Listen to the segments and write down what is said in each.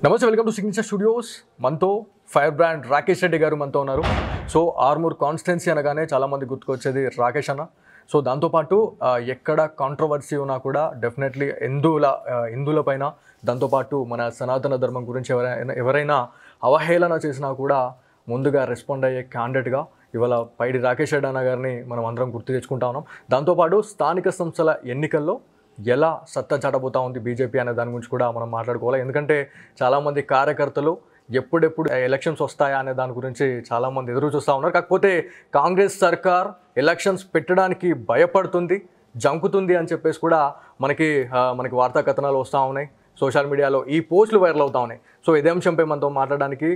నమస్తే, welcome to signature studios. మనతో fire brand Rakesh Reddy గారు మనతో ఉన్నారు. సో ఆర్మూర్ కాన్స్టిట్యున్సీ అనగానే చాలామంది గుర్తుకొచ్చేది రాకేష్ అన్న. సో దాంతోపాటు ఎక్కడ కాంట్రవర్సీ ఉన్నా కూడా డెఫినెట్లీ హిందువుల పైన, దాంతోపాటు మన సనాతన ధర్మం గురించి ఎవరైనా అవహేళన చేసినా కూడా ముందుగా రెస్పాండ్ అయ్యే క్యాండిడేట్గా ఇవాళ పైడి రాకేష్ రెడ్డి అన్న గారిని మనం అందరం గుర్తు తెచ్చుకుంటా ఉన్నాం. దాంతోపాటు స్థానిక సంస్థల ఎన్నికల్లో ఎలా సత్తా చాటబోతా ఉంది బీజేపీ అనే దాని గురించి కూడా మనం మాట్లాడుకోవాలి. ఎందుకంటే చాలామంది కార్యకర్తలు ఎప్పుడెప్పుడు ఎలక్షన్స్ వస్తాయా అనే దాని గురించి చాలామంది ఎదురు చూస్తూ ఉన్నారు. కాకపోతే కాంగ్రెస్ సర్కార్ ఎలక్షన్స్ పెట్టడానికి భయపడుతుంది, జంకుతుంది అని చెప్పేసి కూడా మనకి వార్తా కథనాలు వస్తూ ఉన్నాయి. సోషల్ మీడియాలో ఈ పోస్టులు వైరల్ అవుతూ ఉన్నాయి. సో ఇదే అంశంపై మనతో మాట్లాడడానికి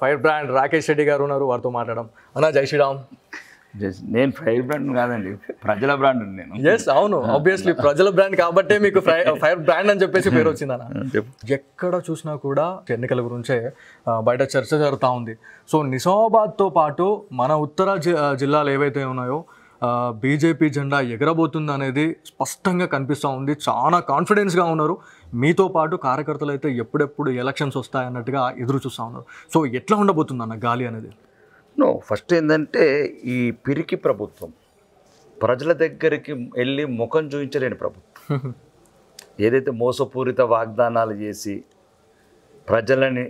ఫైర్ బ్రాండ్ రాకేష్ రెడ్డి గారు ఉన్నారు. వారితో మాట్లాడడం. అన్నా, జై శ్రీరామ్. నేను ఫైర్ బ్రాండ్ కాదండి, ప్రజల బ్రాండ్. నేను అవును, ఆబ్వియస్లీ ప్రజల బ్రాండ్ కాబట్టే మీకు ఫైర్ బ్రాండ్ అని చెప్పేసి పేరు వచ్చిందన్న. ఎక్కడ చూసినా కూడా ఎన్నికల గురించే బయట చర్చ జరుగుతూ ఉంది. సో నిజామాబాద్తో పాటు మన ఉత్తర జిల్లాలు ఏవైతే ఉన్నాయో బీజేపీ జెండా ఎగరబోతుంది అనేది స్పష్టంగా కనిపిస్తూ ఉంది. చాలా కాన్ఫిడెన్స్గా ఉన్నారు. మీతో పాటు కార్యకర్తలు అయితే ఎప్పుడెప్పుడు ఎలక్షన్స్ వస్తాయన్నట్టుగా ఎదురు చూస్తూ ఉన్నారు. సో ఎట్లా ఉండబోతుంది అన్న గాలి అనేది? ఫస్ట్ ఏంటంటే, ఈ పిరికి ప్రభుత్వం ప్రజల దగ్గరికి వెళ్ళి ముఖం చూపించలేని ప్రభుత్వం. ఏదైతే మోసపూరిత వాగ్దానాలు చేసి ప్రజలని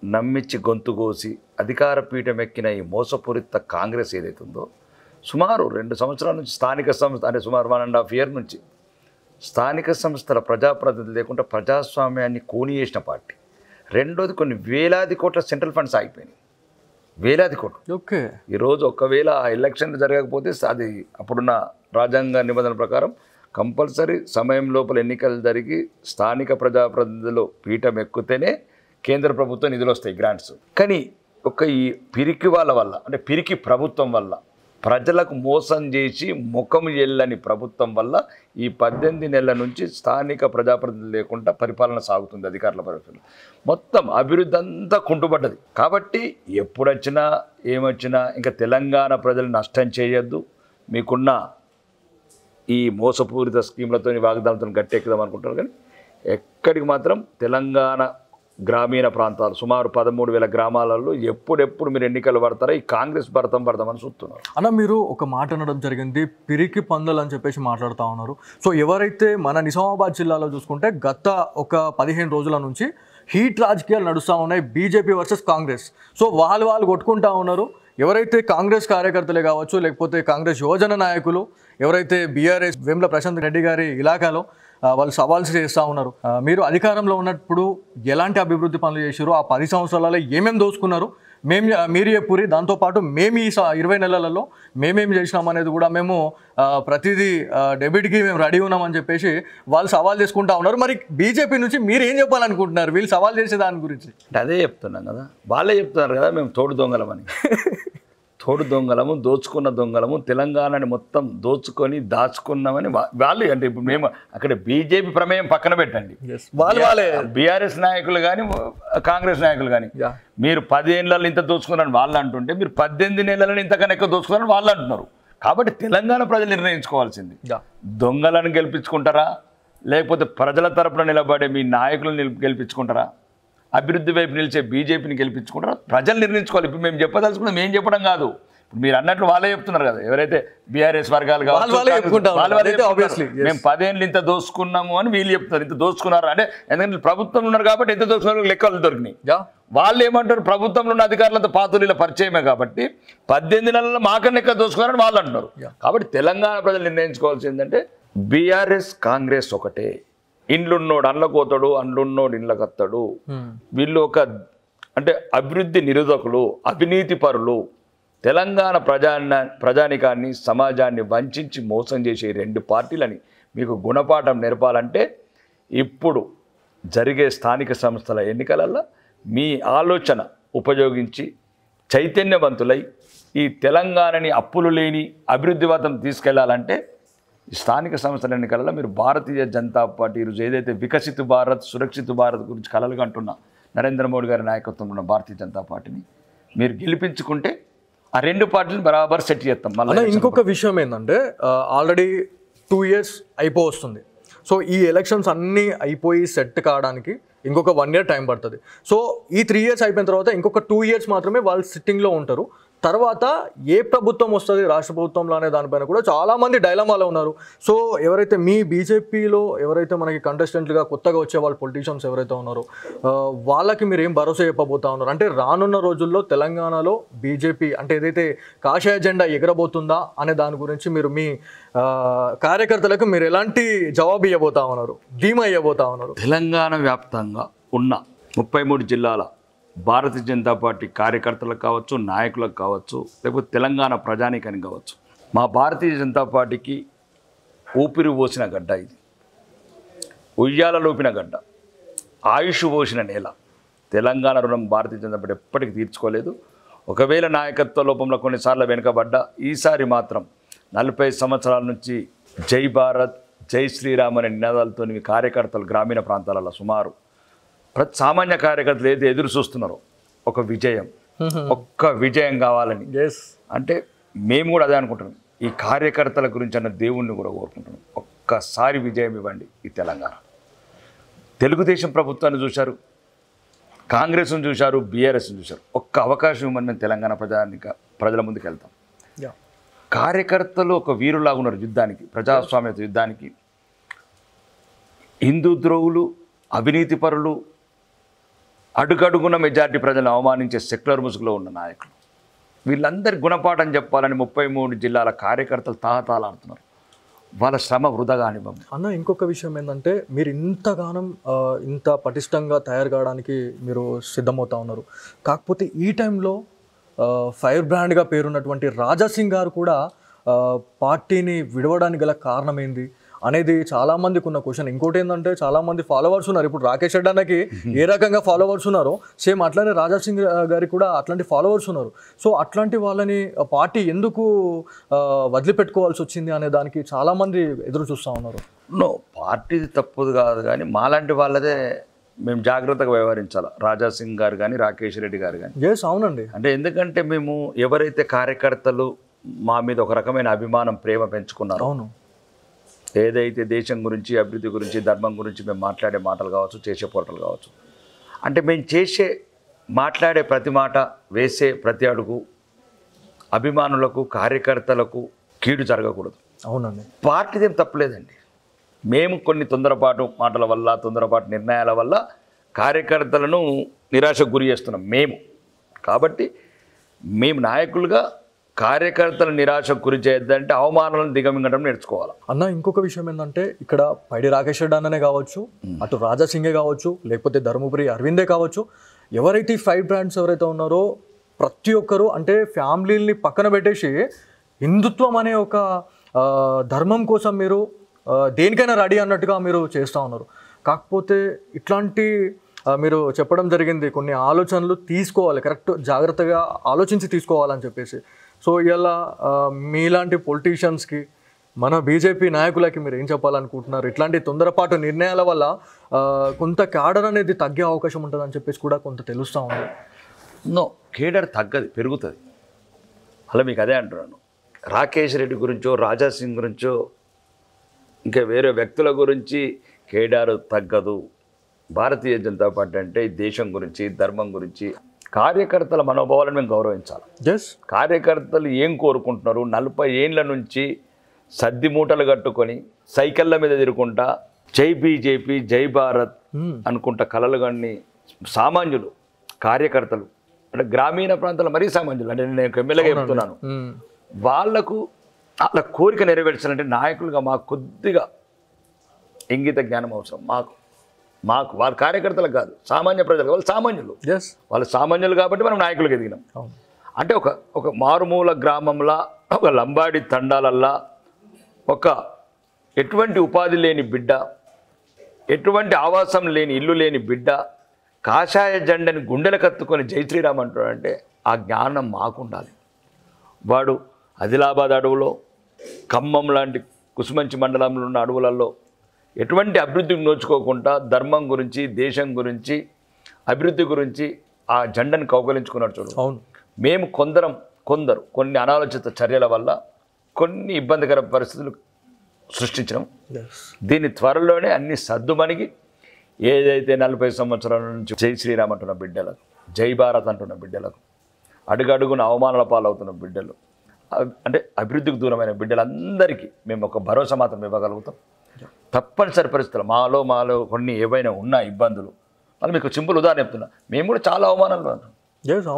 నమ్మించి గొంతు కోసి అధికార పీఠం ఎక్కిన ఈ మోసపూరిత కాంగ్రెస్ ఏదైతే ఉందో, సుమారు 2 సంవత్సరాల నుంచి స్థానిక సంస్థ అంటే సుమారు 1.5 year నుంచి స్థానిక సంస్థల ప్రజాప్రతినిధులు లేకుండా ప్రజాస్వామ్యాన్ని కూని చేసిన పార్టీ. రెండోది, కొన్ని వేలాది కోట్ల సెంట్రల్ ఫండ్స్ ఆగిపోయినాయి. వేలాది కోట్లు. ఓకే. ఈరోజు ఒకవేళ ఆ ఎలక్షన్ జరగకపోతే అది అప్పుడున్న రాజ్యాంగ నిబంధనల ప్రకారం కంపల్సరీ సమయం లోపల ఎన్నికలు జరిగి స్థానిక ప్రజాప్రతినిధులు పీఠం ఎక్కితేనే కేంద్ర ప్రభుత్వం నిధులు వస్తాయి, గ్రాంట్స్. కానీ ఈ పిరికి వాళ్ళ వల్ల, అంటే పిరికి ప్రభుత్వం వల్ల, ప్రజలకు మోసం చేసి ముఖం ఎల్లని ప్రభుత్వం వల్ల ఈ 18 నెలల నుంచి స్థానిక ప్రజాప్రతినిధులు లేకుండా పరిపాలన సాగుతుంది. అధికారుల పరిపాలన మొత్తం అభివృద్ధి అంతా కుంటుపడ్డది. కాబట్టి ఎప్పుడొచ్చినా ఏమొచ్చినా ఇంకా తెలంగాణ ప్రజలు నష్టం చేయొద్దు, మీకున్న ఈ మోసపూరిత స్కీమ్లతో వాగ్దానాలతో గట్టెక్కుదాం అనుకుంటారు. కానీ ఎక్కడికి మాత్రం తెలంగాణ గ్రామీణ ప్రాంతాలు సుమారు 13,000 గ్రామాలలో ఎప్పుడెప్పుడు మీరు ఎన్నికలు పడతారో ఈ కాంగ్రెస్ పడతామని చూస్తున్నారు. అన్న, మీరు ఒక మాట అనడం జరిగింది, పిరికి పందలు అని చెప్పేసి మాట్లాడుతూ ఉన్నారు. సో ఎవరైతే మన నిజామాబాద్ జిల్లాలో చూసుకుంటే గత ఒక 15 రోజుల నుంచి హీట్ రాజకీయాలు నడుస్తూ ఉన్నాయి, బీజేపీ వర్సెస్ కాంగ్రెస్. సో వాళ్ళు కొట్టుకుంటా ఉన్నారు. ఎవరైతే కాంగ్రెస్ కార్యకర్తలే కావచ్చు, లేకపోతే కాంగ్రెస్ యువజన నాయకులు ఎవరైతే బీఆర్ఎస్ వేముల ప్రశాంత్ రెడ్డి గారి ఇలాకాలో వాళ్ళు సవాల్స్ చేస్తూ ఉన్నారు. మీరు అధికారంలో ఉన్నప్పుడు ఎలాంటి అభివృద్ధి పనులు చేశారు, ఆ 10 సంవత్సరాలలో ఏమేమి దోచుకున్నారు, మీరు చెప్పురి. దాంతోపాటు మేము ఈ 20 నెలలలో మేమేమి చేసినాం అనేది కూడా మేము ప్రతిదీ డెబిట్కి మేము రెడీ ఉన్నామని చెప్పేసి వాళ్ళు సవాల్ చేసుకుంటా ఉన్నారు. మరి బీజేపీ నుంచి మీరు ఏం చెప్పాలనుకుంటున్నారు వీళ్ళు సవాల్ చేసే దాని గురించి? అదే చెప్తున్నాం కదా, వాళ్ళే చెప్తున్నారు కదా మేము తోడు దొంగలమని. తోడు దొంగలము, దోచుకున్న దొంగలము, తెలంగాణని మొత్తం దోచుకొని దాచుకున్నామని వాళ్ళు. అంటే ఇప్పుడు మేము అక్కడ బీజేపీ ప్రమేయం పక్కన పెట్టండి, వాళ్ళే బీఆర్ఎస్ నాయకులు కానీ కాంగ్రెస్ నాయకులు కానీ మీరు 10 ఏళ్ళలో ఇంత దోచుకున్నారని వాళ్ళు అంటుంటే, మీరు 18 నెలలను ఇంతకన్నా ఎక్కువ దోచుకున్నారని వాళ్ళు అంటున్నారు. కాబట్టి తెలంగాణ ప్రజలు నిర్ణయించుకోవాల్సింది, దొంగలను గెలిపించుకుంటారా లేకపోతే ప్రజల తరపున నిలబడే మీ నాయకులను గెలిపించుకుంటారా, అభివృద్ధి వైపు నిలిచే బీజేపీని గెలిపించుకుంటారా, ప్రజలు నిర్ణయించుకోవాలి. ఇప్పుడు మేము చెప్పదలుచుకున్నాం, మేము చెప్పడం కాదు. ఇప్పుడు మీరు అన్నట్లు వాళ్ళే చెప్తున్నారు కదా, ఎవరైతే బీఆర్ఎస్ వర్గాలు కావచ్చు మేము 10 ఏళ్ళు ఇంత దోసుకున్నాము అని వీళ్ళు చెప్తున్నారు. ఇంత దోసుకున్నారు అంటే ఎందుకంటే ప్రభుత్వం ఉన్నారు కాబట్టి ఎంత దోసుకున్నారు లెక్కలు దొరికినాయి. వాళ్ళు ఏమంటారు, ప్రభుత్వంలో ఉన్న అధికారులంతా పాతులీల పరిచయమే కాబట్టి 18 నెలల్లో మాకన్నా ఎక్కువ దోసుకున్నారని వాళ్ళు అంటున్నారు. కాబట్టి తెలంగాణ ప్రజలు నిర్ణయించుకోవాల్సి ఏంటంటే, బీఆర్ఎస్ కాంగ్రెస్ ఒకటే. ఇండ్లున్నోడు అండ్లకోతాడు, అండ్లున్నోడు ఇండ్లకత్తాడు. వీళ్ళు అంటే అభివృద్ధి నిరోధకులు, అవినీతి పరులు. తెలంగాణ ప్రజానికాన్ని సమాజాన్ని వంచి మోసం చేసే 2 పార్టీలని మీకు గుణపాఠం నేర్పాలంటే ఇప్పుడు జరిగే స్థానిక సంస్థల ఎన్నికలలో మీ ఆలోచన ఉపయోగించి చైతన్యవంతులై ఈ తెలంగాణని అప్పులు లేని అభివృద్ధివాదం తీసుకెళ్లాలంటే స్థానిక సంస్థల ఎన్నికలలో మీరు భారతీయ జనతా పార్టీ ఈరోజు ఏదైతే వికసిత భారత్, సురక్షిత భారత్ గురించి కలలుగా అంటున్న నరేంద్ర మోడీ గారి నాయకత్వంలో ఉన్న భారతీయ జనతా పార్టీని మీరు గెలిపించుకుంటే ఆ 2 పార్టీలు బరాబర్ సెట్ చేస్తాం. మళ్ళీ ఇంకొక విషయం ఏంటంటే, ఆల్రెడీ 2 years అయిపోవస్తుంది. సో ఈ ఎలక్షన్స్ అన్నీ అయిపోయి సెట్ కావడానికి ఇంకొక 1 year టైం పడుతుంది. సో ఈ 3 years అయిపోయిన తర్వాత ఇంకొక 2 years మాత్రమే వాళ్ళు సిట్టింగ్లో ఉంటారు. తర్వాత ఏ ప్రభుత్వం వస్తుంది రాష్ట్ర ప్రభుత్వంలో అనే దానిపైన కూడా చాలామంది డైలమాలో ఉన్నారు. సో ఎవరైతే మీ బీజేపీలో ఎవరైతే మనకి కంటెస్టెంట్లుగా కొత్తగా వచ్చే వాళ్ళు పొలిటీషియన్స్ ఎవరైతే ఉన్నారో వాళ్ళకి మీరు ఏం భరోసా చెప్పబోతా ఉన్నారు? అంటే రానున్న రోజుల్లో తెలంగాణలో బీజేపీ అంటే ఏదైతే కాషాయ జెండా ఎగరబోతుందా అనే దాని గురించి మీరు మీ కార్యకర్తలకు మీరు ఎలాంటి జవాబు ఇవ్వబోతా ఉన్నారు, ధీమా ఇవ్వబోతా ఉన్నారు? తెలంగాణ వ్యాప్తంగా ఉన్న 33 జిల్లాల భారతీయ జనతా పార్టీ కార్యకర్తలకు కావచ్చు, నాయకులకు కావచ్చు, లేకపోతే తెలంగాణ ప్రజానీకానికి కావచ్చు, మా భారతీయ జనతా పార్టీకి ఊపిరి పోసిన గడ్డ ఇది, ఉయ్యాల లోపిన గడ్డ, ఆయుష్ పోసిన నేల. తెలంగాణ రుణం భారతీయ జనతా పార్టీ ఎప్పటికీ తీర్చుకోలేదు. ఒకవేళ నాయకత్వ లోపంలో కొన్నిసార్లు వెనుకబడ్డా ఈసారి మాత్రం 40 సంవత్సరాల నుంచి జై భారత్, జై శ్రీరామ్ అనే నినాదాలతో కార్యకర్తలు గ్రామీణ ప్రాంతాలలో సుమారు ప్రతి సామాన్య కార్యకర్తలు ఏదైతే ఎదురు చూస్తున్నారో ఒక విజయం, ఒక్క విజయం కావాలని, అంటే మేము కూడా అదే అనుకుంటున్నాం. ఈ కార్యకర్తల గురించి అన్న దేవుణ్ణి కూడా కోరుకుంటున్నాం. ఒక్కసారి విజయం ఇవ్వండి ఈ తెలంగాణ. తెలుగుదేశం ప్రభుత్వాన్ని చూశారు, కాంగ్రెస్ను చూశారు, బీఆర్ఎస్ని చూశారు. ఒక్క అవకాశం ఇవ్వమని మేము తెలంగాణ ప్రజల ముందుకు వెళ్తాం. కార్యకర్తలు ఒక వీరులాగా ఉన్నారు యుద్ధానికి, ప్రజాస్వామ్య యుద్ధానికి. హిందూ ద్రోహులు, అవినీతి పరులు, అడుగడుగున మెజార్టీ ప్రజలను అవమానించే సెక్యులర్ ముసుగులో ఉన్న నాయకులు, వీళ్ళందరి గుణపాఠం చెప్పాలని 33 జిల్లాల కార్యకర్తలు తాహతాలాడుతున్నారు. వాళ్ళ శ్రమ వృధా కానివ్వం. అన్న ఇంకొక విషయం ఏంటంటే మీరు ఇంతగానం ఇంత పటిష్టంగా తయారు కావడానికి మీరు సిద్ధమవుతా ఉన్నారు. కాకపోతే ఈ టైంలో ఫైర్ బ్రాండ్గా పేరున్నటువంటి రాజాసింగ్ గారు కూడా పార్టీని విడవడానికి గల కారణం ఏంది అనేది చాలామందికి ఉన్న క్వశ్చన్. ఇంకోటి ఏంటంటే చాలామంది ఫాలోవర్స్ ఉన్నారు. ఇప్పుడు రాకేష్ రెడ్డి అన్నకి ఏ రకంగా ఫాలోవర్స్ ఉన్నారో సేమ్ అట్లానే రాజాసింగ్ గారికి కూడా అట్లాంటి ఫాలోవర్స్ ఉన్నారు. సో అట్లాంటి వాళ్ళని పార్టీ ఎందుకు వదిలిపెట్టుకోవాల్సి వచ్చింది అనే దానికి చాలామంది ఎదురు చూస్తూ ఉన్నారు. పార్టీది తప్పుది కాదు, కానీ మాలాంటి వాళ్ళదే మేము జాగ్రత్తగా వ్యవహరించాలి. రాజాసింగ్ గారు కానీ, రాకేష్ రెడ్డి గారు కానీ. అవునండి. అంటే ఎందుకంటే మేము ఎవరైతే కార్యకర్తలు మా మీద ఒక రకమైన అభిమానం, ప్రేమ పెంచుకున్నారో, అవును, ఏదైతే దేశం గురించి, అభివృద్ధి గురించి, ధర్మం గురించి మేము మాట్లాడే మాటలు కావచ్చు, చేసే పోరాటాలు కావచ్చు, అంటే మేము మాట్లాడే ప్రతి మాట, వేసే ప్రతి అడుగు అభిమానులకు, కార్యకర్తలకు కీడు జరగకూడదు. అవునండి. పార్టీదేం తప్పలేదండి. మేము కొన్ని తొందరపాటు మాటల వల్ల, తొందరపాటు నిర్ణయాల వల్ల కార్యకర్తలను నిరాశకు గురి చేస్తున్నాం మేము. కాబట్టి మేము నాయకులుగా కార్యకర్తల నిరాశకు గురి చేయొద్దంటే అవమానాలను దిగమింగడం నేర్చుకోవాలి. అన్న ఇంకొక విషయం ఏంటంటే ఇక్కడ పైడి రాకేష్ రెడ్డి అన్ననే కావచ్చు, అటు రాజాసింగే కావచ్చు, లేకపోతే ధర్మపురి అరవిందే కావచ్చు, ఎవరైతే ఈ ఫైవ్ బ్రాండ్స్ ఎవరైతే ఉన్నారో ప్రతి ఒక్కరు అంటే ఫ్యామిలీని పక్కన పెట్టేసి హిందుత్వం అనే ఒక ధర్మం కోసం మీరు దేనికైనా రెడీ అన్నట్టుగా మీరు చేస్తూ ఉన్నారు. కాకపోతే ఇట్లాంటి మీరు చెప్పడం జరిగింది కొన్ని ఆలోచనలు తీసుకోవాలి, కరెక్ట్ జాగ్రత్తగా ఆలోచించి తీసుకోవాలని చెప్పేసి. సో ఇలా మీలాంటి పొలిటీషియన్స్కి, మన బీజేపీ నాయకులకి మీరు ఏం చెప్పాలనుకుంటున్నారు? ఇట్లాంటి తొందరపాటు నిర్ణయాల వల్ల కొంత క్యాడర్ అనేది తగ్గే అవకాశం ఉంటుందని చెప్పేసి కూడా కొంత తెలుస్తూ ఉంది. కేడర్ తగ్గదు, పెరుగుతుంది. అలా మీకు అదే అంటున్నాను. రాకేష్ రెడ్డి గురించో, రాజాసింగ్ గురించో, ఇంకా వేరే వ్యక్తుల గురించి కేడర్ తగ్గదు. భారతీయ జనతా పార్టీ అంటే దేశం గురించి, ధర్మం గురించి, కార్యకర్తల మనోభావాలను మేము గౌరవించాలి. కార్యకర్తలు ఏం కోరుకుంటున్నారు? 40 ఏండ్ల నుంచి సద్ది మూటలు కట్టుకొని సైకిళ్ళ మీద తిరుగుకుంటా జై బీజేపీ, జై భారత్ అనుకుంటా కలలు కానీ సామాన్యులు, కార్యకర్తలు, అంటే గ్రామీణ ప్రాంతాల మరీ సామాన్యులు, అంటే నేను ఎమ్మెల్యేగా చెప్తున్నాను, వాళ్లకు వాళ్ళ కోరిక నెరవేర్చాలంటే నాయకులుగా మాకు కొద్దిగా ఇంగిత జ్ఞానం అవసరం. మాకు వాళ్ళ కార్యకర్తలకు కాదు, సామాన్య ప్రజలకు. వాళ్ళు సామాన్యులు, వాళ్ళు సామాన్యులు కాబట్టి మనం నాయకులకు ఎదిగినాం. అంటే ఒక మారుమూల గ్రామంలో, ఒక లంబాడి తండాలల్లా, ఒక ఎటువంటి ఉపాధి లేని బిడ్డ, ఎటువంటి ఆవాసం లేని ఇల్లు లేని బిడ్డ కాషాయ జెండని గుండెలు కత్తుకొని జై శ్రీరామ్ అంటాడంటే ఆ జ్ఞానం మాకుండాలి. వాడు ఆదిలాబాద్ అడవులో, ఖమ్మం లాంటి కుసుమంచి మండలంలో ఉన్న అడవులలో ఎటువంటి అభివృద్ధికి నోచుకోకుండా ధర్మం గురించి, దేశం గురించి, అభివృద్ధి గురించి ఆ జెండాను కౌగలించుకున్నాడు చూడు. అవును. మేము కొన్ని అనాలోచిత చర్యల వల్ల కొన్ని ఇబ్బందికర పరిస్థితులు సృష్టించడం. దీని త్వరలోనే అన్ని సర్దుమణిగి ఏదైతే 40 సంవత్సరాల నుంచి జై శ్రీరామ్ అంటున్న బిడ్డలకు, జై భారత్ అంటున్న బిడ్డలకు, అడుగడుగున అవమానాల పాలవుతున్న బిడ్డలు, అంటే అభివృద్ధికి దూరమైన బిడ్డలందరికీ మేము ఒక భరోసా మాత్రం ఇవ్వగలుగుతాం. తప్పనిసరి పరిస్థితులు మాలో కొన్ని ఏవైనా ఉన్న ఇబ్బందులు, మళ్ళీ మీకు సింపుల్ ఉదాహరణ చెప్తున్నా, మేము కూడా చాలా అవమానాలు ఉన్నాం.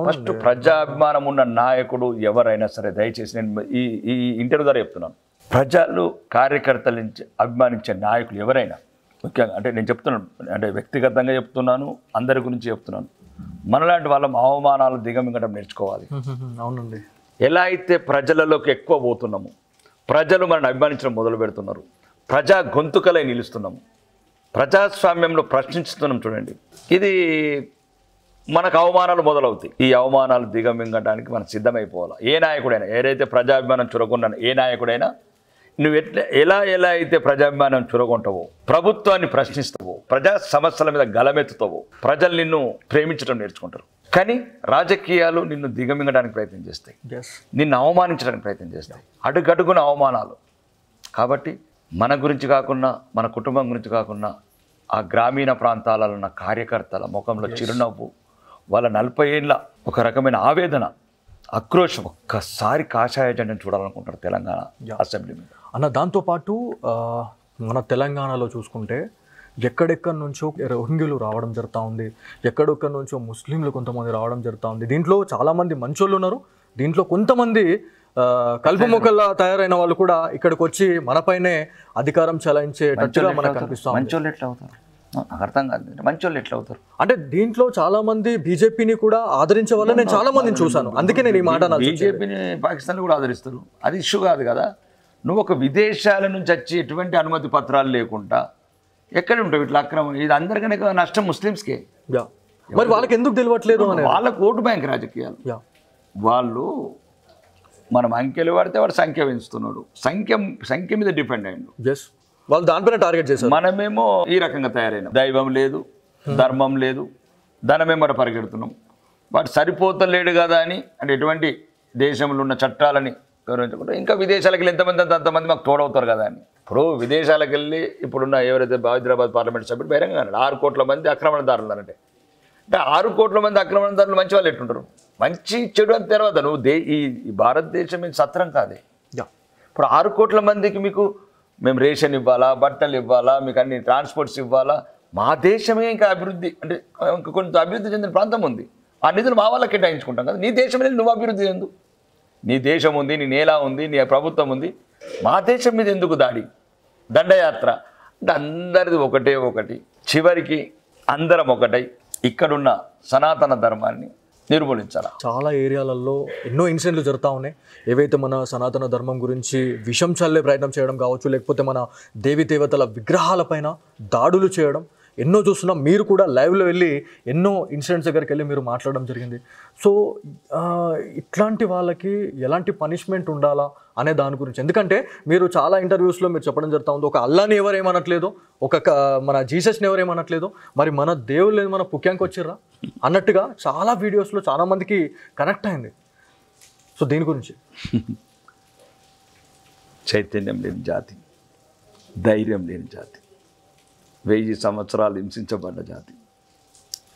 ఫస్ట్ ప్రజాభిమానం ఉన్న నాయకుడు ఎవరైనా సరే, దయచేసి నేను ఈ ఇంటర్వ్యూ ద్వారా చెప్తున్నాను, ప్రజలు కార్యకర్తల నుంచి అభిమానించే నాయకులు ఎవరైనా, ముఖ్యంగా అంటే నేను చెప్తున్నాను, అంటే వ్యక్తిగతంగా చెప్తున్నాను, అందరి గురించి చెప్తున్నాను, మనలాంటి వాళ్ళం అవమానాలు దిగమింగడం నేర్చుకోవాలి. అవునండి. ఎలా అయితే ప్రజలలోకి ఎక్కువ పోతున్నాము, ప్రజలు మనల్ని అభిమానించడం మొదలు పెడుతున్నారు, ప్రజా గొంతుకలై నిలుస్తున్నాము, ప్రజాస్వామ్యంలో ప్రశ్నిస్తున్నాం. చూడండి, ఇది మనకు అవమానాలు మొదలవుతాయి. ఈ అవమానాలు దిగమింగడానికి మనం సిద్ధమైపోవాలి. ఏ నాయకుడైనా, ఏదైతే ప్రజాభిమానం చురగొన్న ఏ నాయకుడైనా, నువ్వు ఎలా అయితే ప్రజాభిమానం చురగొంటావో, ప్రభుత్వాన్ని ప్రశ్నిస్తావో, ప్రజా సమస్యల మీద గలమెత్తుతావో, ప్రజలు నిన్ను ప్రేమించడం నేర్చుకుంటారు. కానీ రాజకీయాలు నిన్ను దిగమింగడానికి ప్రయత్నం చేస్తాయి, నిన్ను అవమానించడానికి ప్రయత్నం చేస్తాయి, అడుగడుగున అవమానాలు. కాబట్టి మన గురించి కాకుండా, మన కుటుంబం గురించి కాకుండా, ఆ గ్రామీణ ప్రాంతాలలో ఉన్న కార్యకర్తల ముఖంలో చిరునవ్వు, వాళ్ళ 40 ఏళ్ళ ఒక రకమైన ఆవేదన, ఆక్రోషం, ఒక్కసారి కాషాయ జెండాను చూడాలనుకుంటారు తెలంగాణ అసెంబ్లీ మీద. అన్న దాంతోపాటు మన తెలంగాణలో చూసుకుంటే ఎక్కడెక్కడి నుంచో రోహింగ్యులు రావడం జరుగుతూ ఉంది, ఎక్కడెక్కడి నుంచో ముస్లింలు కొంతమంది రావడం జరుగుతూ ఉంది. దీంట్లో చాలామంది మంచోళ్ళు ఉన్నారు, దీంట్లో కొంతమంది కలుపు మొక్కల్లా తయారైన వాళ్ళు కూడా ఇక్కడికి వచ్చి మనపైనే అధికారం చలాయించేటట్టుగా మనకు కనిపిస్తాం. మంచోళ్ళు ఎట్లా అవుతారు? నాకు అర్థం కాదు, మంచోళ్ళు ఎట్లా అవుతారు? అంటే దీంట్లో చాలా మంది బీజేపీని కూడా ఆదరించే వాళ్ళు నేను చాలా మందిని చూశాను. అందుకే నేను ఈ మాట, బీజేపీని పాకిస్తాన్లో కూడా ఆదరిస్తారు, అది ఇష్యూ కాదు కదా. నువ్వు ఒక విదేశాల నుంచి వచ్చి ఎటువంటి అనుమతి పత్రాలు లేకుండా ఎక్కడ ఉంటావు ఇట్లా అక్రమం? ఇది అందరికనే నష్టం ముస్లిమ్స్కే. మరి వాళ్ళకి ఎందుకు తెలియట్లేదు అని? వాళ్ళకు ఓటు బ్యాంక్ రాజకీయాలు. వాళ్ళు మనం అంకెలు పడితే వాడు సంఖ్య పెంచుతున్నాడు, సంఖ్య మీద డిపెండ్ అయ్యిండు. వాళ్ళు దానిపైన టార్గెట్ చేశారు. మనమేమో ఈ రకంగా తయారైనాం, దైవం లేదు, ధర్మం లేదు, ధనమేమో పరిగెడుతున్నాం. వాడు సరిపోతలేడు కదా అని, అంటే ఎటువంటి దేశంలో ఉన్న చట్టాలని గౌరవించకుండా ఇంకా విదేశాలకు వెళ్ళి ఎంతమంది అంతమంది మాకు తోడవుతారు కదా అని. ఇప్పుడు విదేశాలకు వెళ్ళి ఇప్పుడున్న ఎవరైతే హైదరాబాద్ పార్లమెంట్ సభ్యులు బహిరంగ 6 కోట్ల మంది ఆక్రమణదారులు అంటే 6 కోట్ల మంది ఆక్రమణదారులు మంచి వాళ్ళు ఎట్టుంటారు? మంచి చెడు అని తర్వాత నువ్వు ఈ భారతదేశం ఏం సత్రం కాదే. ఇప్పుడు 6 కోట్ల మందికి మీకు మేము రేషన్ ఇవ్వాలా, బట్టలు ఇవ్వాలా, మీకు అన్ని ట్రాన్స్పోర్ట్స్ ఇవ్వాలా? మా దేశమే ఇంకా అభివృద్ధి, అంటే ఇంకా కొంత అభివృద్ధి చెందిన ప్రాంతం ఉంది, ఆ నిధులు మా వాళ్ళకి కేటాయించుకుంటాం కదా. నీ దేశం మీద నువ్వు అభివృద్ధి చెందు, నీ దేశం ఉంది, నీ నేల ఉంది, నీ ప్రభుత్వం ఉంది, మా దేశం మీద ఎందుకు దాడి, దండయాత్ర? అంటే అందరిది ఒకటి, చివరికి అందరం ఒకటై ఇక్కడున్న సనాతన ధర్మాన్ని నిర్మూలించాలి. చాలా ఏరియాలలో ఎన్నో ఇన్సిడెంట్లు జరుగుతూ ఉన్నాయి. ఏవైతే మన సనాతన ధర్మం గురించి విషం చల్లే ప్రయత్నం చేయడం కావచ్చు, లేకపోతే మన దేవీ దేవతల విగ్రహాలపైన దాడులు చేయడం ఎన్నో చూస్తున్నాం. మీరు కూడా లైవ్లో వెళ్ళి ఎన్నో ఇన్సిడెంట్స్ దగ్గరికి వెళ్ళి మీరు మాట్లాడడం జరిగింది. సో ఇట్లాంటి వాళ్ళకి ఎలాంటి పనిష్మెంట్ ఉండాలా అనే దాని గురించి, ఎందుకంటే మీరు చాలా ఇంటర్వ్యూస్లో మీరు చెప్పడం జరుగుతూ ఉంది, ఒక అల్లాని ఎవరేమనట్లేదు, మన జీసస్ని ఎవరేమనట్లేదు, మరి మన దేవుళ్ళు మన పుక్యాంకి వచ్చిర్రా అన్నట్టుగా చాలా వీడియోస్లో చాలా మందికి కనెక్ట్ అయింది. సో దీని గురించి చైతన్యం లేని జాతి, ధైర్యం లేని జాతి, 1000 సంవత్సరాలు హింసించబడ్డ జాతి,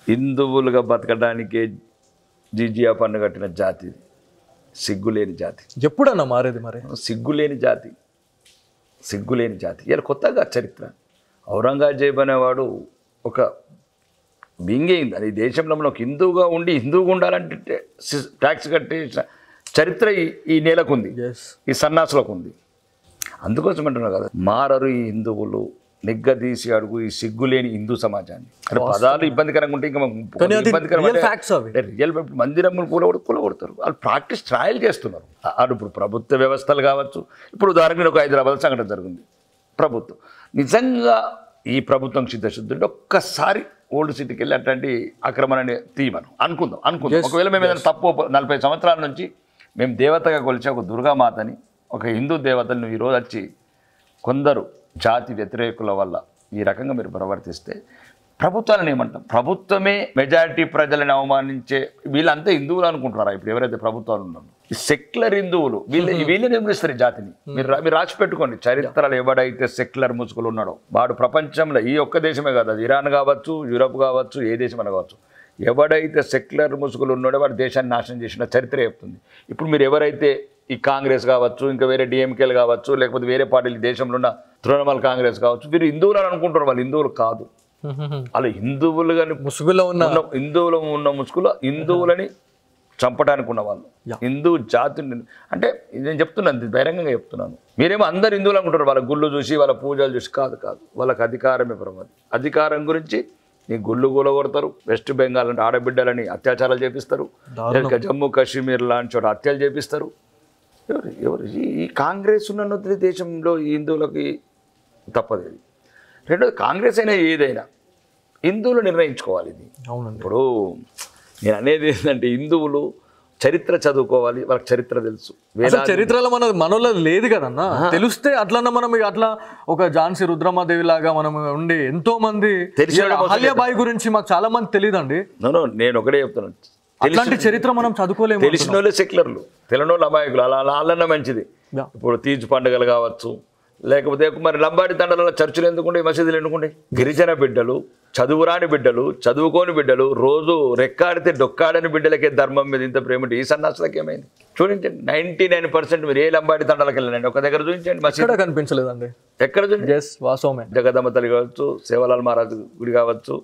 హిందువులుగా బతకడానికే జిజియా పన్ను కట్టిన జాతి, సిగ్గులేని జాతి. ఎప్పుడన్నా మారేది? మరి సిగ్గులేని జాతి, సిగ్గులేని జాతి. ఇలా కొత్తగా చరిత్ర. ఔరంగజేబ్ అనేవాడు ఒక బింగైంది. అది దేశంలో మనం ఒక హిందువుగా ఉండాలంటే ట్యాక్స్ కట్టే చరిత్ర ఈ నేలకు ఉంది, ఈ సన్నాసులకు ఉంది. అందుకోసం అంటున్నారు కదా, మారరు ఈ హిందువులు, నిగ్గదీసి అడుగు ఈ సిగ్గులేని హిందూ సమాజాన్ని. అంటే పదాలు ఇబ్బందికరంగా ఉంటే ఇంకా రియల్ మందిరములు కూలగొడతారు. వాళ్ళు ప్రాక్టీస్ ట్రయల్ చేస్తున్నారు. వాళ్ళు ఇప్పుడు ప్రభుత్వ వ్యవస్థలు కావచ్చు, ఇప్పుడు ఉదాహరణకు ఒక హైదరాబాద్ సంఘటన జరిగింది. ప్రభుత్వం నిజంగా ఈ ప్రభుత్వం సిద్ధశుద్ధుంటే ఒక్కసారి ఓల్డ్ సిటీకి వెళ్ళి అట్లాంటి ఆక్రమణని తీయమను అనుకుందాం. ఒకవేళ మేము ఏదైనా తప్పు 40 సంవత్సరాల నుంచి మేము దేవతగా కొలిచే ఒక దుర్గామాతని, ఒక హిందూ దేవతలను ఈరోజు వచ్చి కొందరు జాతి వ్యతిరేకుల వల్ల ఈ రకంగా మీరు ప్రవర్తిస్తే ప్రభుత్వాలను ఏమంటాం? ప్రభుత్వమే మెజారిటీ ప్రజలను అవమానించే వీళ్ళంతా హిందువులు అనుకుంటున్నారా ఇప్పుడు ఎవరైతే ప్రభుత్వాలు ఉన్నారో? సెక్యులర్ హిందువులు వీళ్ళే నిర్మిస్తారు ఈ జాతిని. మీరు రాసి పెట్టుకోండి చరిత్రలో. ఎవడైతే సెక్యులర్ ముసుగులు ఉన్నాడో వాడు ప్రపంచంలో ఈ ఒక్క దేశమే కాదు, అది ఇరాన్ కావచ్చు, యూరప్ కావచ్చు, ఏ దేశమైనా కావచ్చు, ఎవడైతే సెక్యులర్ ముసుగులు ఉన్నాడో వాడు దేశాన్ని నాశనం చేసిన చరిత్ర చెప్తుంది. ఇప్పుడు మీరు ఎవరైతే ఈ కాంగ్రెస్ కావచ్చు, ఇంకా వేరే డిఎంకేలు కావచ్చు, లేకపోతే వేరే పార్టీలు దేశంలో ఉన్న తృణమూల్ కాంగ్రెస్ కావచ్చు, వీరు హిందువులు అని అనుకుంటారు. వాళ్ళు హిందువులు కాదు. అలా హిందువులు కానీ ముసుగులో ఉన్న హిందువులు ఉన్న ముసుగులో హిందువులని చంపడానికి ఉన్న వాళ్ళు, హిందూ జాతిని. అంటే నేను చెప్తున్నాను, బహిరంగంగా చెప్తున్నాను. మీరేమో అందరు హిందువులు అనుకుంటారు, వాళ్ళ గుళ్ళు చూసి వాళ్ళ పూజలు చూసి. కాదు, వాళ్ళకి అధికారమే ప్రమాది. అధికారం గురించి నీ గుళ్ళు కూలగొడతారు. వెస్ట్ బెంగాల్ అంటే ఆడబిడ్డలని అత్యాచారాలు చేపిస్తారు. జమ్మూ కాశ్మీర్ లాంటి చోట హత్యలు చేపిస్తారు. ఎవరు ఈ కాంగ్రెస్ ఉన్న దేశంలో ఈ హిందువులకి తప్పదు. ఇది రెండోది, కాంగ్రెస్ అయినా ఏదైనా హిందువులు నిర్ణయించుకోవాలి ఇది. ఇప్పుడు నేను అనేది ఏంటంటే హిందువులు చరిత్ర చదువుకోవాలి, వాళ్ళకి చరిత్ర తెలుసు. చరిత్రలో మనలో లేదు కదన్నా, తెలిస్తే అట్లన్నా మనం అట్లా ఒక ఝాన్సీ రుద్రమాదేవి లాగా మనం ఉండి ఎంతో మంది. అహల్యాబాయి గురించి మాకు చాలా మంది తెలియదండి. నేను ఒకటే చెప్తున్నాను, అట్లాంటి చరిత్ర మనం చదువుకోలేము. తెలిసిన వాళ్ళే సెక్యులర్లు, తెలియని వాళ్ళు అమాయకులు. అలా వాళ్ళన్నా మంచిది. ఇప్పుడు తీజు పండుగలు కావచ్చు, లేకపోతే మరి లంబాడి తండలలో చర్చలు ఎందుకుండే, మసీదులు ఎందుకుండే? గిరిజన బిడ్డలు, చదువురాని బిడ్డలు, చదువుకోని బిడ్డలు, రోజు రెక్కాడితే డొక్కాడని బిడ్డలకే ధర్మం మీద ఇంత ప్రేమ. ఈ సన్నాసులకి ఏమైంది చూడించండి. 99% మీరు ఏ లంబాడి తండాలకు వెళ్ళండి, ఒక దగ్గర చూపించండి, మసీదు కనిపించలేదండి. ఎక్కడ చూడండి, వాస్తవమే. జగదమ్మ తల్లి కావచ్చు, సేవలాల్ మహారాజు గుడి కావచ్చు,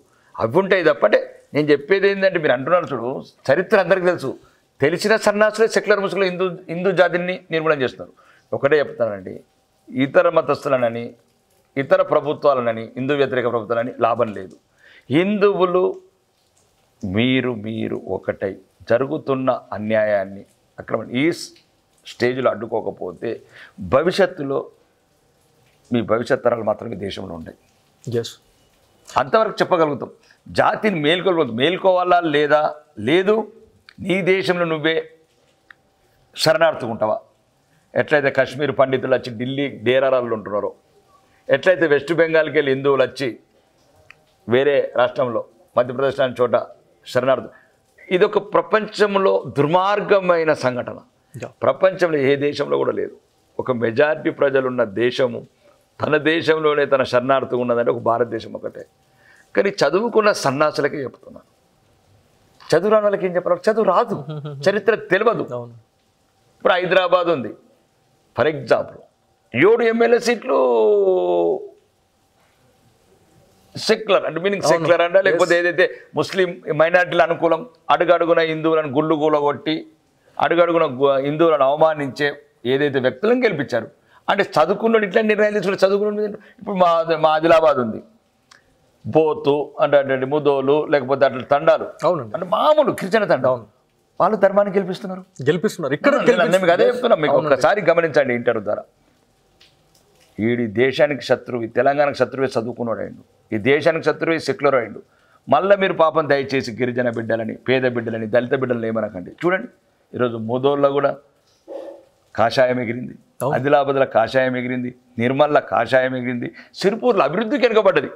అవి ఉంటాయి తప్ప. అంటే నేను చెప్పేది ఏంటంటే, మీరు అంటున్నారు చూడు, చరిత్ర అందరికీ తెలుసు. తెలిసిన సన్నాసులే సెక్యులర్ ముసుగులు హిందూ జాతిని నిర్మూలన చేస్తున్నారు. ఒకటే చెప్తానండి, ఇతర మతస్థులనని, ఇతర ప్రభుత్వాలనని, హిందూ వ్యతిరేక ప్రభుత్వాలని లాభం లేదు. హిందువులు మీరు ఒకటై జరుగుతున్న అన్యాయాన్ని, అక్రమాన్ని ఈ స్టేజ్లో అడ్డుకోకపోతే భవిష్యత్తులో మీ భవిష్యత్ తరాలు మాత్రమే దేశంలో ఉంటాయి. అంతవరకు చెప్పగలుగుతాం. జాతిని మేల్కోవాలా లేదా? లేదు. నీ దేశంలో నువ్వే శరణార్థుకుంటావా? ఎట్లయితే కాశ్మీర్ పండితులు వచ్చి ఢిల్లీ డేరాలలో ఉంటున్నారో, ఎట్లయితే వెస్ట్ బెంగాల్కి వెళ్ళి హిందువులు వచ్చి వేరే రాష్ట్రంలో మధ్యప్రదేశ్ లాంటి చోట శరణార్థం. ఇదొక ప్రపంచంలో దుర్మార్గమైన సంఘటన. ప్రపంచంలో ఏ దేశంలో కూడా లేదు. ఒక మెజారిటీ ప్రజలున్న దేశము తన దేశంలోనే తన శరణార్థం ఉన్నదంటే ఒక భారతదేశం ఒకటే. కానీ చదువుకున్న సన్నాసులకే చెప్తున్నాను. చదువు రాని వాళ్ళకి ఏం చెప్పాలి? చదువు రాదు, చరిత్ర తెలియదు. ఇప్పుడు హైదరాబాద్ ఉంది, ఫర్ ఎగ్జాంపుల్ 7 ఎమ్మెల్యే సీట్లు సెక్యులర్ అంటే, మీనింగ్ సెక్యులర్ అంటే, లేకపోతే ఏదైతే ముస్లిం మైనార్టీల అనుకూలం, అడుగడుగున హిందువులను గుళ్ళు కూలగొట్టి అడుగడుగున హిందువులను అవమానించే ఏదైతే వ్యక్తులను గెలిపించారు. అంటే చదువుకున్న ఇట్లా నిర్ణయాలు తీసుకుంటే చదువుకున్న. ఇప్పుడు మా ఆదిలాబాద్ ఉంది, బోతు అంటే ముదోలు, లేకపోతే అట్లా తండాలు, అంటే మామూలు గిరిజన తండా, వాళ్ళు ధర్మాన్ని గెలిపిస్తున్నారు. ఇక్కడ మీకు అదే చెప్తున్నాం. మీకు ఒక్కసారి గమనించండి ఇంటర్ ద్వారా. ఈ దేశానికి శత్రువు, తెలంగాణకు శత్రువే చదువుకున్నాడు అయిండు, ఈ దేశానికి శత్రువే సెక్యులర్ అయిండు. మళ్ళీ మీరు పాపం దయచేసి గిరిజన బిడ్డలని, పేద బిడ్డలని, దళిత బిడ్డలని ఏమనకండి. చూడండి, ఈరోజు ముదోల్లో కూడా కాషాయం ఎగిరింది, ఆదిలాబాద్లో కాషాయం ఎగిరింది, నిర్మల్లో కాషాయం ఎగిరింది, సిరిపూర్లో అభివృద్ధికి వెనుకబడ్డది,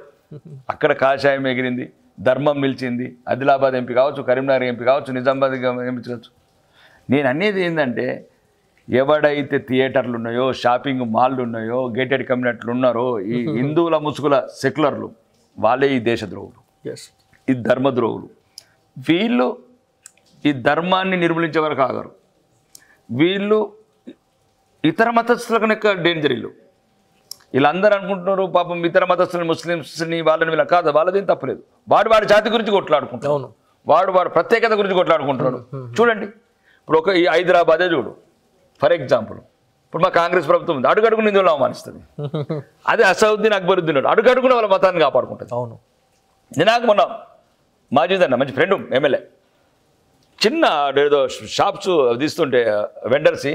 అక్కడ కాషాయం ఎగిరింది, ధర్మం నిలిచింది. ఆదిలాబాద్ ఎంపీ కావచ్చు, కరీంనగర్ ఎంపీ కావచ్చు, నిజామాబాద్ ఎంపీ కావచ్చు. నేను అనేది ఏంటంటే, ఎవడైతే థియేటర్లు ఉన్నాయో, షాపింగ్ మాల్లు ఉన్నాయో, గేటెడ్ కమ్యూనిటీలు ఉన్నారో, ఈ హిందువుల ముసుగుల సెక్యులర్లు, వాళ్ళే ఈ దేశద్రోహులు, ఈ ధర్మద్రోహులు. వీళ్ళు ఈ ధర్మాన్ని నిర్మూలించే వరకు ఆగరు. వీళ్ళు ఇతర మతస్థులకు ఎక్కువ డేంజర్. వీళ్ళందరూ అనుకుంటున్నారు పాపం ఇతర మతస్థులు, ముస్లిమ్స్ని, వాళ్ళని వీళ్ళ కాదు, వాళ్ళదేం తప్పలేదు. వాడి జాతి గురించి కొట్లాడుకుంటారు, వాడు ప్రత్యేకత గురించి కొట్లాడుకుంటున్నాడు. చూడండి, ఇప్పుడు ఈ హైదరాబాదే చూడు, ఫర్ ఎగ్జాంపుల్. ఇప్పుడు మా కాంగ్రెస్ ప్రభుత్వం ఉంది, అడుగడుగున హిందువులు అవమానిస్తుంది. అదే అసౌద్దీన్ అక్బరుద్దీన్ అడుగడుగున వాళ్ళ మతాన్ని కాపాడుకుంటుంది. అవును, నాకు మొన్న మాజీద్ అన్న మంచి ఫ్రెండ్ ఎమ్మెల్యే, చిన్న ఏదో షాప్స్ తీస్తుంటే వెండర్స్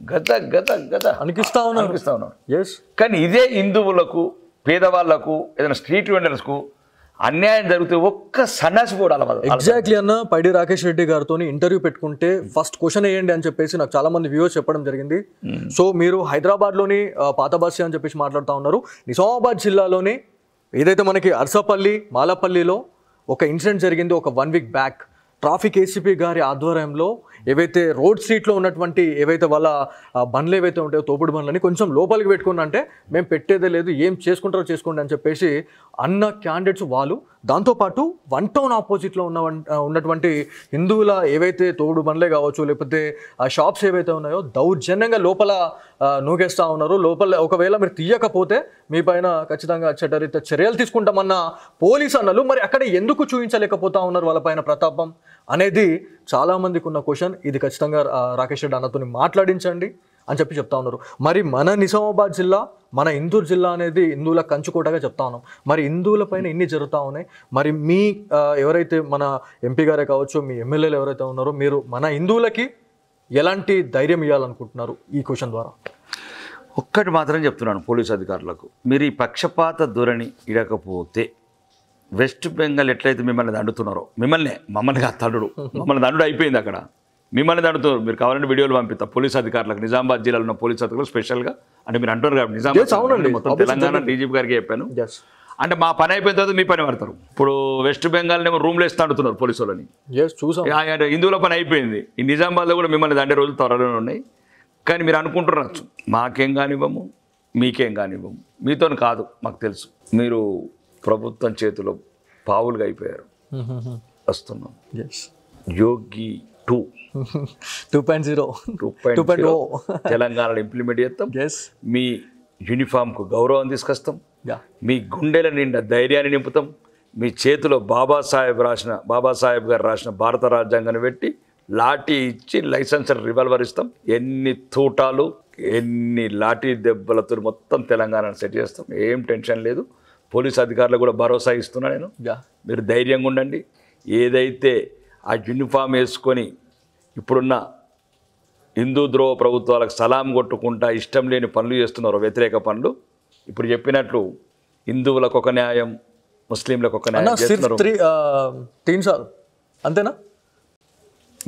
గత గత గత అనిపిస్తా ఉన్నాడు. కానీ ఇదే హిందువులకు, పేదవాళ్లకు, ఏదైనా స్ట్రీట్ వెండర్స్కు అన్యాయం జరిగితే ఒక్క సన్నాసి పోవడాలి. ఎగ్జాక్ట్లీ అన్న, పైడి రాకేష్ రెడ్డి గారితో ఇంటర్వ్యూ పెట్టుకుంటే ఫస్ట్ క్వశ్చన్ వేయండి అని చెప్పేసి నాకు చాలా మంది వ్యూవర్స్ చెప్పడం జరిగింది. సో మీరు హైదరాబాద్లోని పాత బస్తీ అని చెప్పేసి మాట్లాడుతూ ఉన్నారు. నిజామాబాద్ జిల్లాలోని ఏదైతే మనకి అర్సపల్లి, మాలపల్లిలో ఒక ఇన్సిడెంట్ జరిగింది ఒక 1 వీక్ బ్యాక్. ట్రాఫిక్ ఏసీపీ గారి ఆధ్వర్యంలో ఏవైతే రోడ్ స్ట్రీట్లో ఉన్నటువంటి ఏవైతే వాళ్ళ బండ్లు ఏవైతే ఉంటాయో తోపుడు బండ్లని కొంచెం లోపలికి పెట్టుకుని అంటే మేము పెట్టేదే లేదు, ఏం చేసుకుంటారో చేసుకోండి అని చెప్పేసి అన్న క్యాండిడేట్స్ వాళ్ళు. దాంతోపాటు 1 టౌన్ ఆపోజిట్లో ఉన్నటువంటి హిందువుల ఏవైతే తోపుడు బండ్లే కావచ్చు, లేకపోతే ఆ షాప్స్ ఏవైతే ఉన్నాయో దౌర్జన్యంగా లోపల నూగేస్తూ ఉన్నారు. లోపల ఒకవేళ మీరు తీయకపోతే మీ పైన ఖచ్చితంగా చట్టరీత చర్యలు తీసుకుంటామన్న పోలీస్ అన్నలు మరి అక్కడ ఎందుకు చూపించలేకపోతా ఉన్నారు వాళ్ళపైన ప్రతాపం అనేది చాలామందికి ఉన్న క్వశ్చన్. ఇది ఖచ్చితంగా రాకేష్ రెడ్డి అన్నతో మాట్లాడించండి అని చెప్తా ఉన్నారు. మరి మన నిజామాబాద్ జిల్లా, మన ఇందూరు జిల్లా అనేది హిందువుల కంచుకోటగా చెప్తా ఉన్నాం. మరి హిందువుల పైన ఇన్ని జరుగుతూ ఉన్నాయి. మరి మీ ఎవరైతే మన ఎంపీ గారే కావచ్చు, మీ ఎమ్మెల్యేలు ఎవరైతే ఉన్నారో మీరు మన హిందువులకి ఎలాంటి ధైర్యం ఇవ్వాలనుకుంటున్నారు ఈ క్వశ్చన్ ద్వారా? ఒక్కటి మాత్రం చెప్తున్నాను పోలీసు అధికారులకు, మీరు ఈ పక్షపాత ధోరణి ఇడకపోతే వెస్ట్ బెంగాల్ ఎట్లయితే మిమ్మల్ని దండుతున్నారో, మమ్మల్ని దండు అయిపోయింది అక్కడ, మిమ్మల్ని దండుతున్నారు. మీరు కావాలంటే వీడియోలు పంపిస్తా పోలీసు అధికారులకు, నిజామాబాద్ జిల్లాలో ఉన్న పోలీసు అధికారులు స్పెషల్గా. అంటే మీరు అంటున్నారు కాబట్టి నిజామాబాద్ మొత్తం తెలంగాణ డీజీపీ గారికి చెప్పాను. అంటే మా పని అయిపోయిన తర్వాత మీ పని పడతారు. ఇప్పుడు వెస్ట్ బెంగాల్నేమో రూమ్లో వేస్తూ అంటున్నారు పోలీసు వాళ్ళని. హిందువుల పని అయిపోయింది. ఈ నిజామాబాద్లో కూడా మిమ్మల్ని దండే రోజులు త్వరలోనే ఉన్నాయి. కానీ మీరు అనుకుంటున్నారు మాకేం కానివ్వము, మీకేం కానివ్వము. మీతో కాదు, మాకు తెలుసు మీరు ప్రభుత్వం చేతిలో పావులుగా అయిపోయారు. వస్తున్నాం యోగి 2.0 తెలంగాణలో ఇంప్లిమెంట్ చేస్తాం. మీ యూనిఫామ్కు గౌరవం తీసుకొస్తాం. మీ గుండెల నిండా ధైర్యాన్ని నింపుతాం. మీ చేతిలో బాబాసాహెబ్ గారు రాసిన భారత రాజ్యాంగాన్ని పెట్టి లాఠీ ఇచ్చి లైసెన్సర్ రివాల్వర్ ఇస్తాం. ఎన్ని తూటాలు ఎన్ని లాఠీ దెబ్బలతో మొత్తం తెలంగాణను సెట్ చేస్తాం. ఏం టెన్షన్ లేదు. పోలీసు అధికారులకు కూడా భరోసా ఇస్తున్నా నేను. మీరు ధైర్యంగా ఉండండి. ఏదైతే ఆ యూనిఫామ్ వేసుకొని ఇప్పుడున్న హిందూ ద్రోహ ప్రభుత్వాలకు సలాం కొట్టుకుంటా ఇష్టం లేని పనులు చేస్తున్నారు, వ్యతిరేక పనులు. ఇప్పుడు చెప్పినట్లు హిందువులకు ఒక న్యాయం, ముస్లింలకు ఒక న్యాయం చేస్తున్నారు. అంతేనా?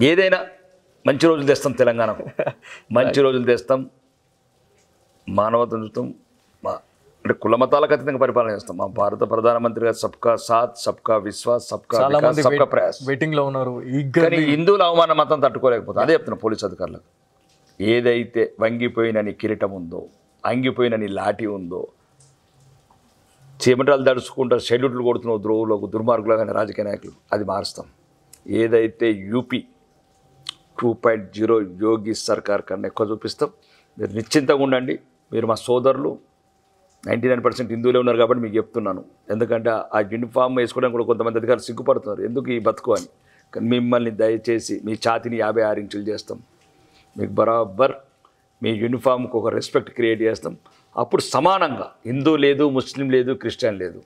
ఏదైనా మంచి రోజులు తెస్తాం తెలంగాణకు, మంచి రోజులు తెస్తాం. మానవతను చూస్తాం. అంటే కుల మతాలకు అతీతంగా పరిపాలన చేస్తాం. మా భారత ప్రధానమంత్రి గారు సబ్కా సాత్, సబ్కా విశ్వాస్, సబ్కా వికాస్, సబ్కా ప్రయాస్ వెయిటింగ్ లో ఉన్నారు. కానీ హిందువుల అవమాన మతం తట్టుకోలేకపోతే అదే చెప్తున్నా పోలీసు అధికారులకు. ఏదైతే వంగిపోయినని కిరీటం ఉందో, అంగిపోయినని లాఠీ ఉందో, చెమటలు దడుచుకుంటారు, షెడ్యూట్లు కొడుతున్న ద్రోవులకు, దుర్మార్గులుగానే రాజకీయ నాయకులు, అది మారుస్తాం. ఏదైతే యూపీ 2.0 యోగి సర్కార్ కన్నా ఎక్కువ చూపిస్తాం. మీరు నిశ్చింతగా ఉండండి. మీరు మా సోదరులు, 99% హిందువులే ఉన్నారు కాబట్టి మీకు చెప్తున్నాను. ఎందుకంటే ఆ యూనిఫామ్ వేసుకోవడానికి కూడా కొంతమంది అధికారులు సిగ్గుపడుతున్నారు, ఎందుకు ఈ బతుకు అని. కానీ మిమ్మల్ని దయచేసి మీ ఛాతిని 56 ఇంచులు చేస్తాం. మీకు బరాబర్ మీ యూనిఫామ్కి ఒక రెస్పెక్ట్ క్రియేట్ చేస్తాం. అప్పుడు సమానంగా హిందూ లేదు, ముస్లిం లేదు, క్రిస్టియన్ లేదు,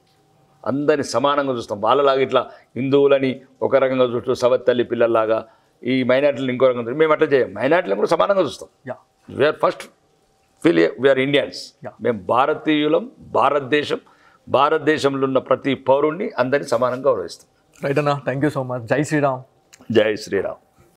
అందరినీ సమానంగా చూస్తాం. వాళ్ళలాగా ఇట్లా హిందువులని ఒక రకంగా చూస్తూ సవత్తల్లి పిల్లల్లాగా ఈ మైనార్టీలను ఇంకో రకంగా మేము అట్లా చేయం. మైనార్టీలను కూడా సమానంగా చూస్తాం. We are first we are Indians. మేము భారతీయులం. భారతదేశంలో ఉన్న ప్రతి పౌరుణ్ణి అందరినీ సమానంగా గౌరవిస్తాం. రైట్ అన్న, థ్యాంక్ యూ సో మచ్. జై శ్రీరామ్. జై శ్రీరామ్.